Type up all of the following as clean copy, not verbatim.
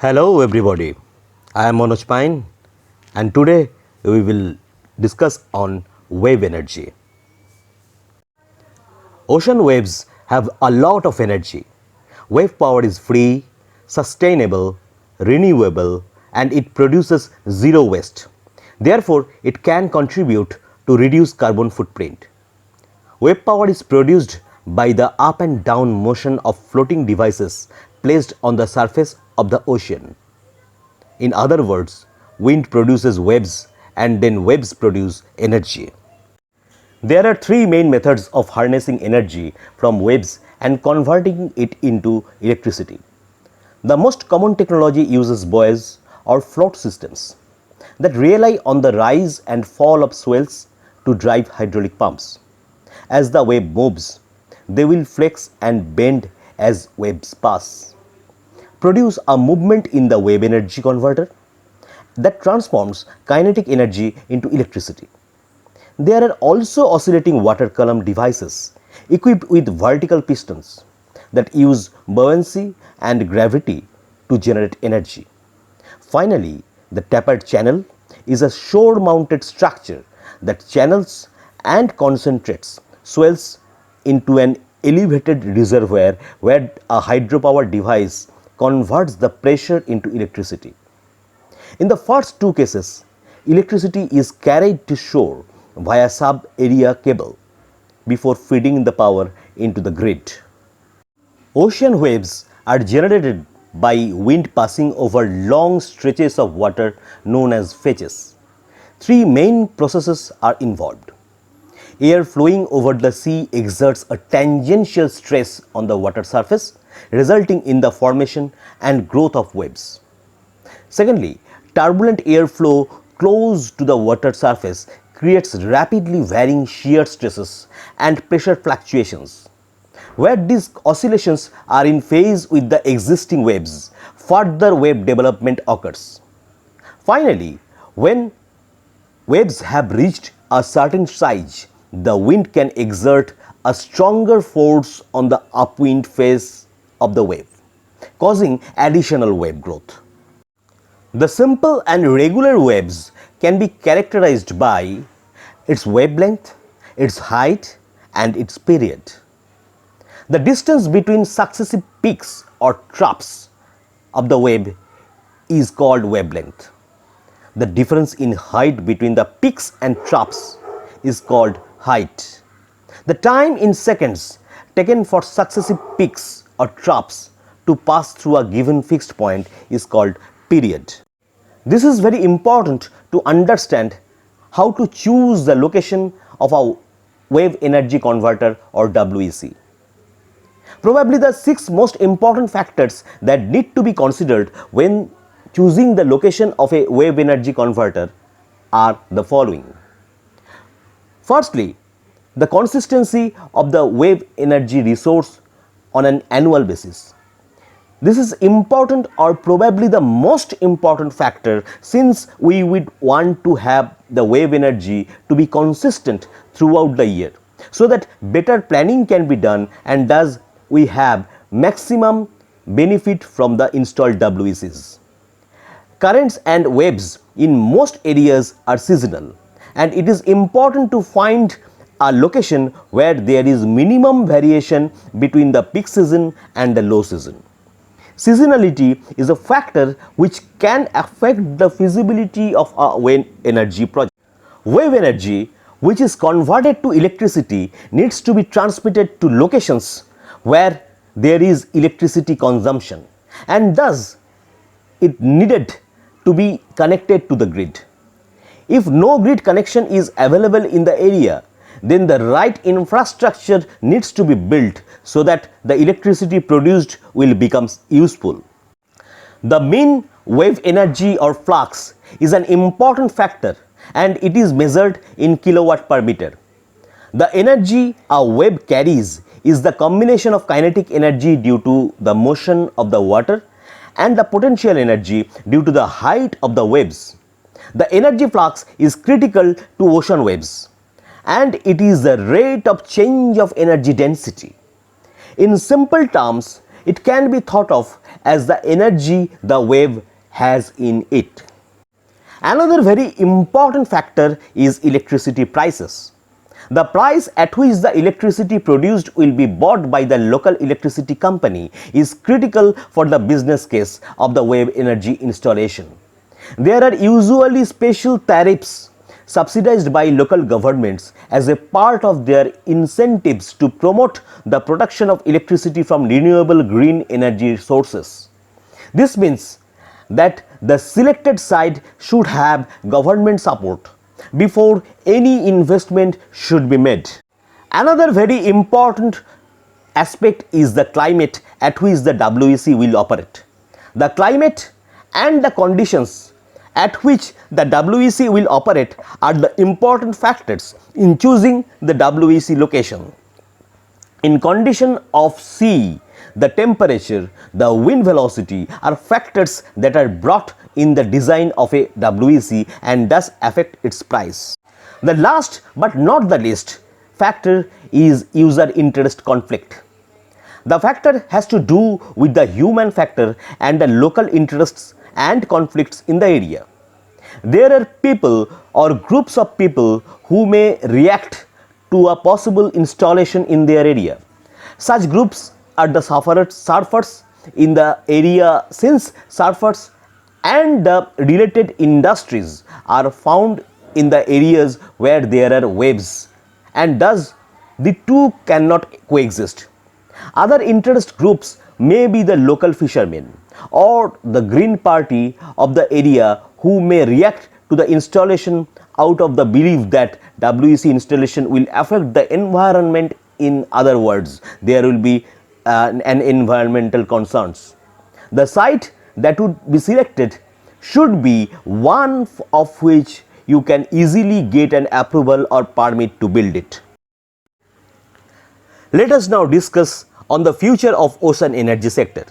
Hello everybody, I am Manoj Pine and today we will discuss on wave energy. Ocean waves have a lot of energy. Wave power is free, sustainable, renewable and it produces zero waste. Therefore, it can contribute to reduce carbon footprint. Wave power is produced by the up and down motion of floating devices placed on the surface of the ocean. In other words, wind produces waves and then waves produce energy. There are three main methods of harnessing energy from waves and converting it into electricity. The most common technology uses buoys or float systems that rely on the rise and fall of swells to drive hydraulic pumps. As the wave moves, they will flex and bend as waves pass, produce a movement in the wave energy converter that transforms kinetic energy into electricity. There are also oscillating water column devices equipped with vertical pistons that use buoyancy and gravity to generate energy. Finally, the tapered channel is a shore-mounted structure that channels and concentrates swells into an elevated reservoir where a hydropower device converts the pressure into electricity. In the first two cases, electricity is carried to shore via sub-area cable before feeding the power into the grid. Ocean waves are generated by wind passing over long stretches of water known as fetches. Three main processes are involved. Air flowing over the sea exerts a tangential stress on the water surface, resulting in the formation and growth of waves. Secondly, turbulent airflow close to the water surface creates rapidly varying shear stresses and pressure fluctuations. Where these oscillations are in phase with the existing waves, further wave development occurs. Finally, when waves have reached a certain size, the wind can exert a stronger force on the upwind face of the wave, causing additional wave growth. The simple and regular waves can be characterized by its wavelength, its height and its period. The distance between successive peaks or troughs of the wave is called wavelength. The difference in height between the peaks and troughs is called height. The time in seconds taken for successive peaks or troughs to pass through a given fixed point is called period. This is very important to understand how to choose the location of a wave energy converter or WEC. Probably the six most important factors that need to be considered when choosing the location of a wave energy converter are the following. Firstly, the consistency of the wave energy resource on an annual basis. This is important or probably the most important factor, since we would want to have the wave energy to be consistent throughout the year, so that better planning can be done and thus we have maximum benefit from the installed WECs. Currents and waves in most areas are seasonal, and it is important to find a location where there is minimum variation between the peak season and the low season. Seasonality is a factor which can affect the feasibility of a wave energy project. Wave energy, which is converted to electricity, needs to be transmitted to locations where there is electricity consumption, and thus it needed to be connected to the grid. If no grid connection is available in the area, then the right infrastructure needs to be built so that the electricity produced will become useful. The mean wave energy or flux is an important factor and it is measured in kilowatt per meter. The energy a wave carries is the combination of kinetic energy due to the motion of the water and the potential energy due to the height of the waves. The energy flux is critical to ocean waves, and it is the rate of change of energy density. In simple terms, it can be thought of as the energy the wave has in it. Another very important factor is electricity prices. The price at which the electricity produced will be bought by the local electricity company is critical for the business case of the wave energy installation. There are usually special tariffs subsidized by local governments as a part of their incentives to promote the production of electricity from renewable green energy sources. This means that the selected site should have government support before any investment should be made. Another very important aspect is the climate at which the WEC will operate. The climate and the conditions at which the WEC will operate are the important factors in choosing the WEC location. In condition of sea, the temperature, the wind velocity are factors that are brought in the design of a WEC and thus affect its price. The last but not the least factor is user interest conflict. The factor has to do with the human factor and the local interests and conflicts in the area. There are people or groups of people who may react to a possible installation in their area. Such groups are the surfers in the area, since surfers and the related industries are found in the areas where there are waves, and thus the two cannot coexist. Other interest groups may be the local fishermen or the green party of the area who may react to the installation out of the belief that WEC installation will affect the environment. In other words, there will be an environmental concerns. The site that would be selected should be one of which you can easily get an approval or permit to build it. Let us now discuss on the future of ocean energy sector.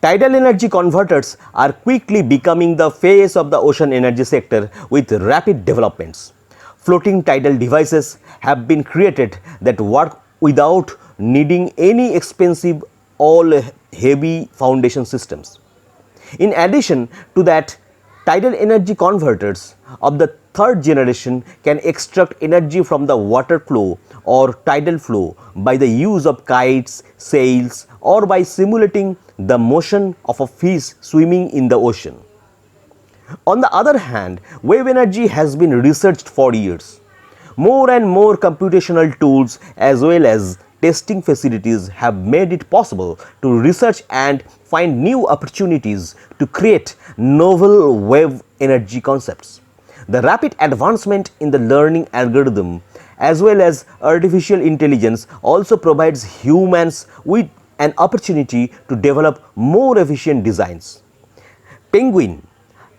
Tidal energy converters are quickly becoming the face of the ocean energy sector with rapid developments. Floating tidal devices have been created that work without needing any expensive or heavy foundation systems. In addition to that, tidal energy converters of the third generation can extract energy from the water flow or tidal flow by the use of kites, sails, or by simulating the motion of a fish swimming in the ocean. On the other hand, wave energy has been researched for years. More and more computational tools as well as testing facilities have made it possible to research and find new opportunities to create novel wave energy concepts. The rapid advancement in the learning algorithm as well as artificial intelligence also provides humans with an opportunity to develop more efficient designs. Penguin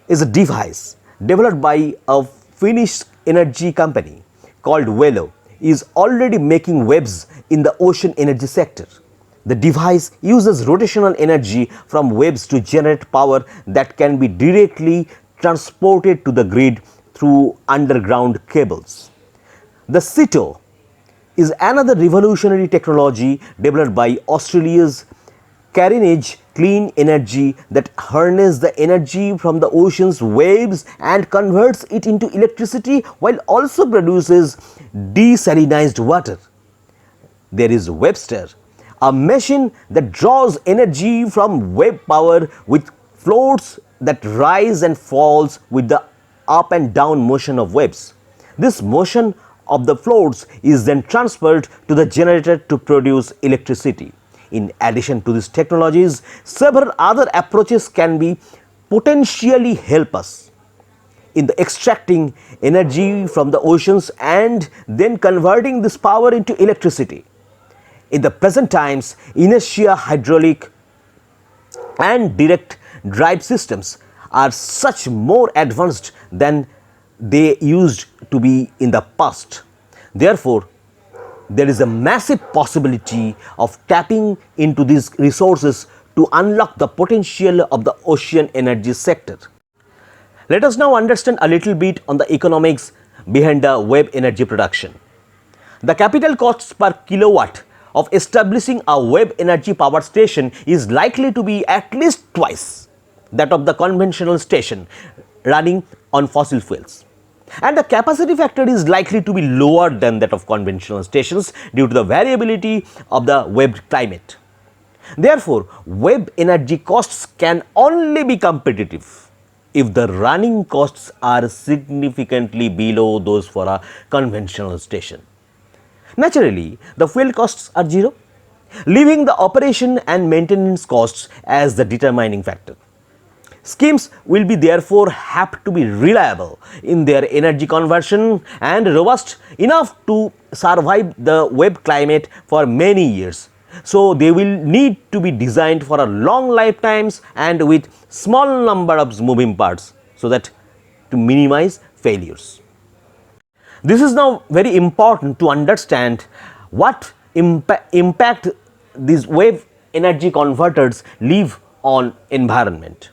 is a device developed by a Finnish energy company called Velo is already making waves in the ocean energy sector. The device uses rotational energy from waves to generate power that can be directly transported to the grid through underground cables. The CITO is another revolutionary technology developed by Australia's Carenage Clean Energy that harnesses the energy from the ocean's waves and converts it into electricity while also produces desalinized water. There is Webster, a machine that draws energy from wave power with floats that rise and falls with the up and down motion of waves. This motion of the floats is then transferred to the generator to produce electricity. In addition to these technologies, several other approaches can be potentially help us in the extracting energy from the oceans and then converting this power into electricity. In the present times, inertia, hydraulic and direct drive systems are such more advanced than they used to be in the past. Therefore, there is a massive possibility of tapping into these resources to unlock the potential of the ocean energy sector. Let us now understand a little bit on the economics behind the wave energy production. The capital costs per kilowatt of establishing a wave energy power station is likely to be at least twice that of the conventional station running on fossil fuels. And the capacity factor is likely to be lower than that of conventional stations due to the variability of the wave climate. Therefore, wave energy costs can only be competitive if the running costs are significantly below those for a conventional station. Naturally, the fuel costs are zero, leaving the operation and maintenance costs as the determining factor. Schemes will be therefore have to be reliable in their energy conversion and robust enough to survive the wave climate for many years. So, they will need to be designed for a long lifetimes and with small number of moving parts, so that to minimize failures. This is now very important to understand what impact these wave energy converters leave on environment.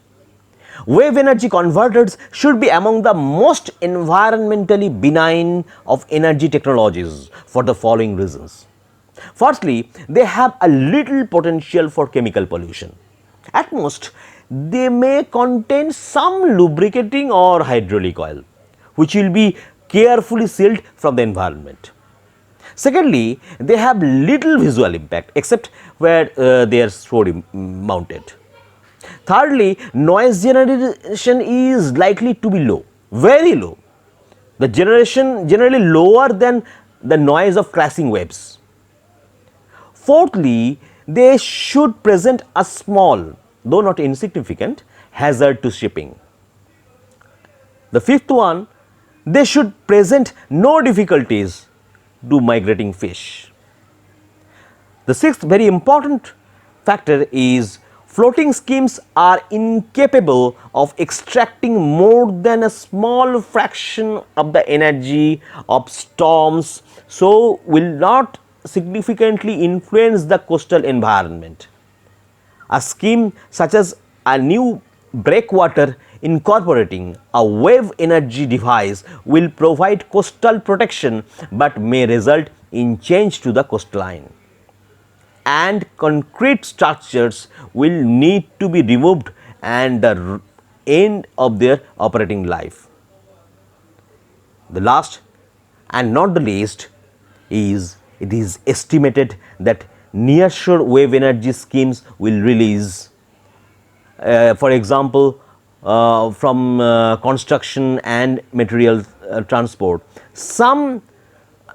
Wave energy converters should be among the most environmentally benign of energy technologies for the following reasons. Firstly, they have a little potential for chemical pollution. At most, they may contain some lubricating or hydraulic oil, which will be carefully sealed from the environment. Secondly, they have little visual impact except where they are stored mounted. Thirdly, noise generation is likely to be low, very low. The generation generally lower than the noise of crashing waves. Fourthly, they should present a small, though not insignificant, hazard to shipping. The fifth one, they should present no difficulties to migrating fish. The sixth very important factor is floating schemes are incapable of extracting more than a small fraction of the energy of storms, so will not significantly influence the coastal environment. A scheme such as a new breakwater incorporating a wave energy device will provide coastal protection but may result in change to the coastline, and concrete structures will need to be removed at the end of their operating life. The last and not the least is it is estimated that nearshore wave energy schemes will release, for example, from construction and material transport, some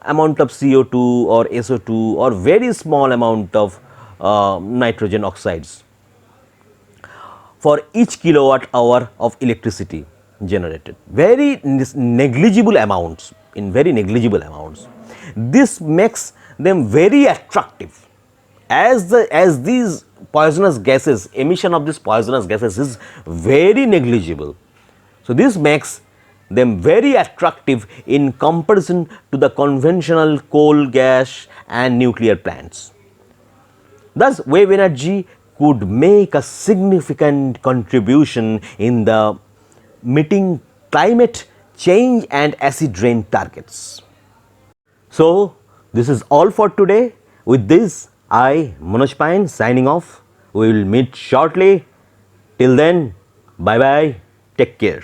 amount of CO2 or SO2 or very small amount of nitrogen oxides for each kilowatt hour of electricity generated. Very negligible amounts, in very negligible amounts. This makes them very attractive as these poisonous gases, emission of these poisonous gases is very negligible. So, this makes them very attractive in comparison to the conventional coal, gas and nuclear plants. Thus, wave energy could make a significant contribution in the meeting climate change and acid rain targets. So, this is all for today. With this, I, Manoj Pain, signing off. We will meet shortly. Till then, bye bye. Take care.